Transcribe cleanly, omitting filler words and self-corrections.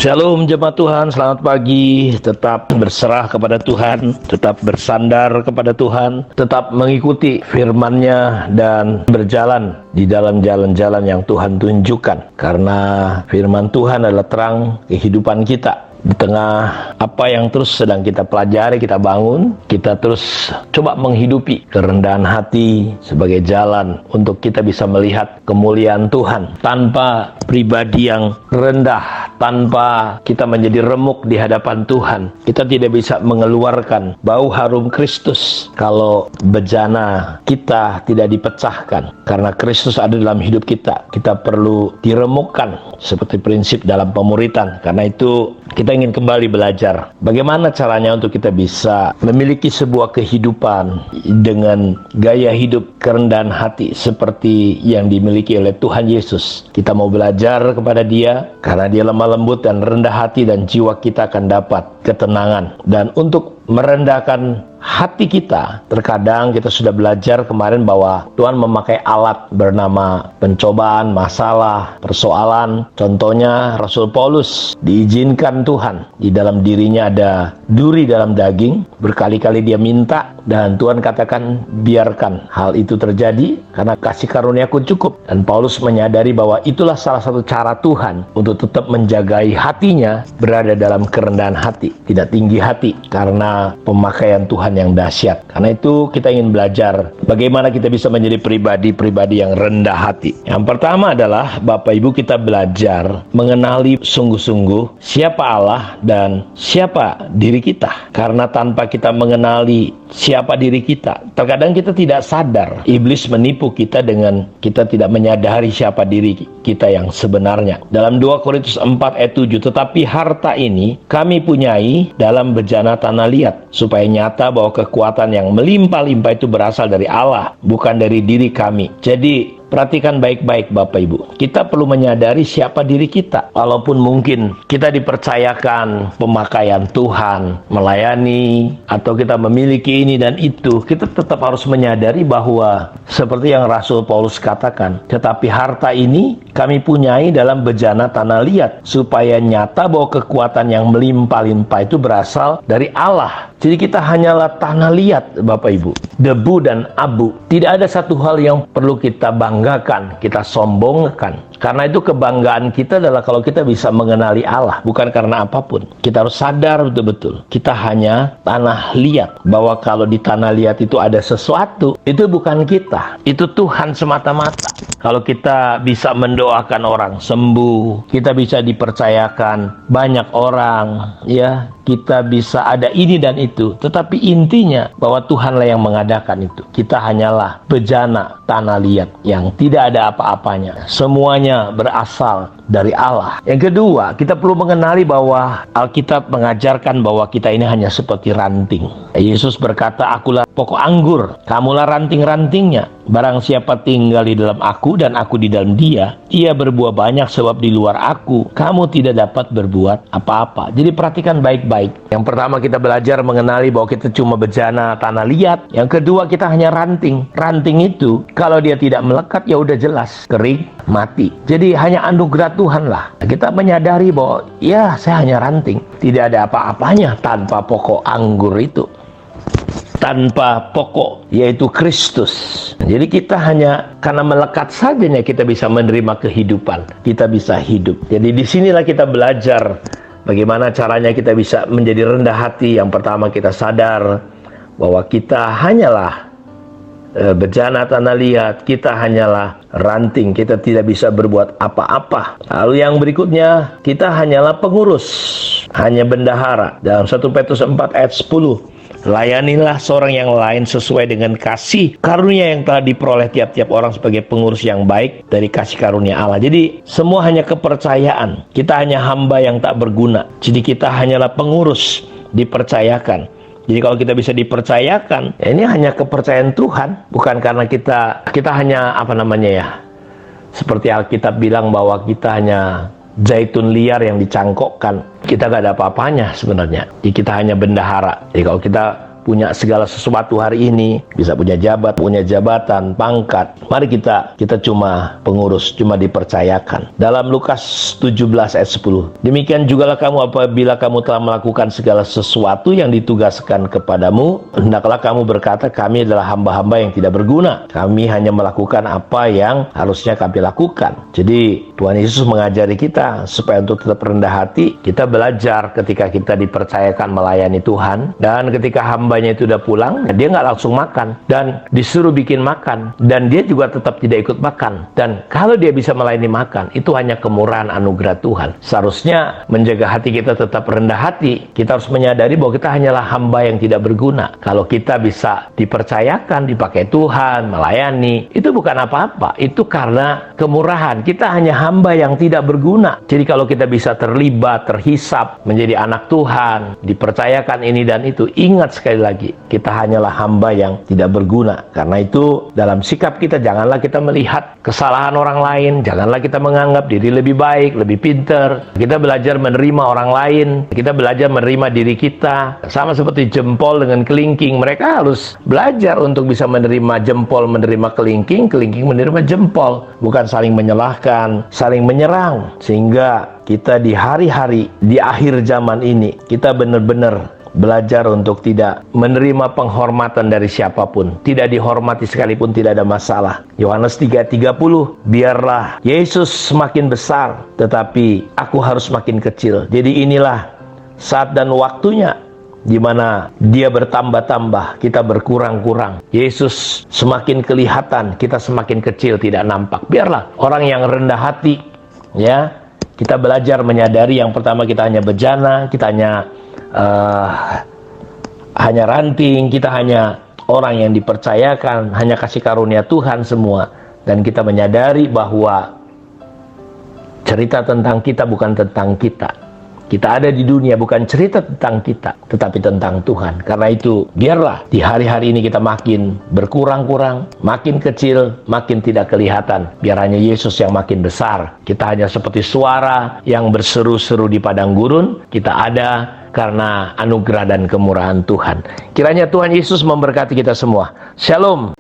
Shalom jemaat Tuhan, selamat pagi. Tetap berserah kepada Tuhan, tetap bersandar kepada Tuhan, tetap mengikuti firman-Nya dan berjalan di dalam jalan-jalan yang Tuhan tunjukkan. Karena firman Tuhan adalah terang kehidupan kita. Di tengah apa yang terus sedang kita pelajari, kita bangun, kita terus coba menghidupi kerendahan hati sebagai jalan untuk kita bisa melihat kemuliaan Tuhan. Tanpa pribadi yang rendah, tanpa kita menjadi remuk di hadapan Tuhan, kita tidak bisa mengeluarkan bau harum Kristus kalau bejana kita tidak dipecahkan. Karena Kristus ada dalam hidup kita, kita perlu diremukkan seperti prinsip dalam pemuritan. Karena itu kita ingin kembali belajar bagaimana caranya untuk kita bisa memiliki sebuah kehidupan dengan gaya hidup kerendahan hati seperti yang dimiliki oleh Tuhan Yesus. Kita mau belajar kepada Dia karena Dia lemah lembut dan rendah hati, dan jiwa kita akan dapat ketenangan. Dan untuk merendahkan hati kita, terkadang kita sudah belajar kemarin bahwa Tuhan memakai alat bernama pencobaan, masalah, persoalan. Contohnya Rasul Paulus diizinkan Tuhan, di dalam dirinya ada duri dalam daging. Berkali-kali dia minta dan Tuhan katakan biarkan hal itu terjadi karena kasih karunia-Ku cukup. Dan Paulus menyadari bahwa itulah salah satu cara Tuhan untuk tetap menjagai hatinya berada dalam kerendahan hati, tidak tinggi hati, karena pemakaian Tuhan yang dahsyat. Karena itu kita ingin belajar bagaimana kita bisa menjadi pribadi-pribadi yang rendah hati. Yang pertama adalah Bapak Ibu, kita belajar mengenali sungguh-sungguh siapa Allah dan siapa diri kita. Karena tanpa kita mengenali siapa diri kita, terkadang kita tidak sadar. Iblis menipu kita dengan kita tidak menyadari siapa diri kita yang sebenarnya. Dalam 2 Korintus 4 ayat 7, tetapi harta ini kami punyai dalam bejana tanah liat, supaya nyata bahwa kekuatan yang melimpah-limpah itu berasal dari Allah, bukan dari diri kami. Jadi perhatikan baik-baik Bapak Ibu, kita perlu menyadari siapa diri kita. Walaupun mungkin kita dipercayakan pemakaian Tuhan, melayani, atau kita memiliki ini dan itu, kita tetap harus menyadari bahwa seperti yang Rasul Paulus katakan, tetapi harta ini kami punyai dalam bejana tanah liat, supaya nyata bahwa kekuatan yang melimpah-limpah itu berasal dari Allah. Jadi kita hanyalah tanah liat Bapak Ibu, debu dan abu. Tidak ada satu hal yang perlu kita banggakan, kita sombongkan. Karena itu kebanggaan kita adalah kalau kita bisa mengenali Allah, bukan karena apapun. Kita harus sadar betul-betul, kita hanya tanah liat. Bahwa kalau di tanah liat itu ada sesuatu, itu bukan kita, itu Tuhan semata-mata. Kalau kita bisa mendoakan orang sembuh, kita bisa dipercayakan banyak orang, ya, kita bisa ada ini dan itu. Tetapi intinya bahwa Tuhanlah yang mengadakan itu. Kita hanyalah bejana tanah liat yang tidak ada apa-apanya. Semuanya berasal dari Allah. Yang kedua, kita perlu mengenali bahwa Alkitab mengajarkan bahwa kita ini hanya seperti ranting. Yesus berkata, akulah pokok anggur, kamulah ranting-rantingnya. Barang siapa tinggal di dalam aku dan aku di dalam dia, ia berbuah banyak, sebab di luar aku kamu tidak dapat berbuat apa-apa. Jadi perhatikan baik-baik. Yang pertama, kita belajar mengenali bahwa kita cuma bejana tanah liat. Yang kedua, kita hanya ranting. Ranting itu kalau dia tidak melekat, ya udah jelas kering, mati. Jadi hanya anugerah Tuhan lah. Kita menyadari bahwa ya, saya hanya ranting, tidak ada apa-apanya tanpa pokok anggur itu, tanpa pokok yaitu Kristus. Jadi kita hanya karena melekat sajanya kita bisa menerima kehidupan, kita bisa hidup. Jadi disinilah kita belajar bagaimana caranya kita bisa menjadi rendah hati. Yang pertama, kita sadar bahwa kita hanyalah bejana tanah liat, kita hanyalah ranting, kita tidak bisa berbuat apa-apa. Lalu yang berikutnya, kita hanyalah pengurus, hanya bendahara. Dalam 1 Petrus 4 ayat 10, layanilah seorang yang lain sesuai dengan kasih karunia yang telah diperoleh tiap-tiap orang sebagai pengurus yang baik dari kasih karunia Allah. Jadi semua hanya kepercayaan. Kita hanya hamba yang tak berguna. Jadi kita hanyalah pengurus, dipercayakan. Jadi kalau kita bisa dipercayakan, ya ini hanya kepercayaan Tuhan, bukan karena kita hanya seperti Alkitab bilang bahwa kita hanya zaitun liar yang dicangkokkan. Kita gak ada apa-apanya sebenarnya. Jadi kita hanya bendahara. Jadi kalau kita punya segala sesuatu hari ini, bisa punya jabatan, pangkat. Mari kita cuma pengurus, cuma dipercayakan. Dalam Lukas 17 ayat 10, demikian jugalah kamu apabila kamu telah melakukan segala sesuatu yang ditugaskan kepadamu, hendaklah kamu berkata, kami adalah hamba-hamba yang tidak berguna. Kami hanya melakukan apa yang harusnya kami lakukan. Jadi Tuhan Yesus mengajari kita supaya untuk tetap rendah hati. Kita belajar ketika kita dipercayakan melayani Tuhan, dan ketika hambanya itu udah pulang, dia nggak langsung makan dan disuruh bikin makan, dan dia juga tetap tidak ikut makan. Dan kalau dia bisa melayani makan, itu hanya kemurahan anugerah Tuhan. Seharusnya menjaga hati kita tetap rendah hati. Kita harus menyadari bahwa kita hanyalah hamba yang tidak berguna. Kalau kita bisa dipercayakan, dipakai Tuhan, melayani, itu bukan apa-apa. Itu karena kemurahan. Kita hanya hamba yang tidak berguna. Jadi kalau kita bisa terlibat, terhisap, menjadi anak Tuhan, dipercayakan ini dan itu, ingat sekali lagi, kita hanyalah hamba yang tidak berguna. Karena itu dalam sikap kita, janganlah kita melihat kesalahan orang lain, janganlah kita menganggap diri lebih baik, lebih pintar. Kita belajar menerima orang lain, kita belajar menerima diri kita. Sama seperti jempol dengan kelingking, mereka harus belajar untuk bisa menerima jempol, menerima kelingking, kelingking menerima jempol. Bukan saling menyalahkan, saling menyerang. Sehingga kita di hari-hari, di akhir zaman ini, kita benar-benar belajar untuk tidak menerima penghormatan dari siapapun. Tidak dihormati sekalipun tidak ada masalah. Yohanes 3:30, biarlah Yesus semakin besar, tetapi aku harus makin kecil. Jadi inilah saat dan waktunya di mana dia bertambah-tambah, kita berkurang-kurang. Yesus semakin kelihatan, kita semakin kecil, tidak nampak. Biarlah orang yang rendah hati, ya, kita belajar menyadari yang pertama, kita hanya bejana, kita hanya ranting, kita hanya orang yang dipercayakan, hanya kasih karunia Tuhan semua. Dan kita menyadari bahwa cerita tentang kita bukan tentang kita. Kita ada di dunia bukan cerita tentang kita, tetapi tentang Tuhan. Karena itu, biarlah di hari-hari ini kita makin berkurang-kurang, makin kecil, makin tidak kelihatan. Biar hanya Yesus yang makin besar. Kita hanya seperti suara yang berseru-seru di padang gurun. Kita ada karena anugerah dan kemurahan Tuhan. Kiranya Tuhan Yesus memberkati kita semua. Shalom.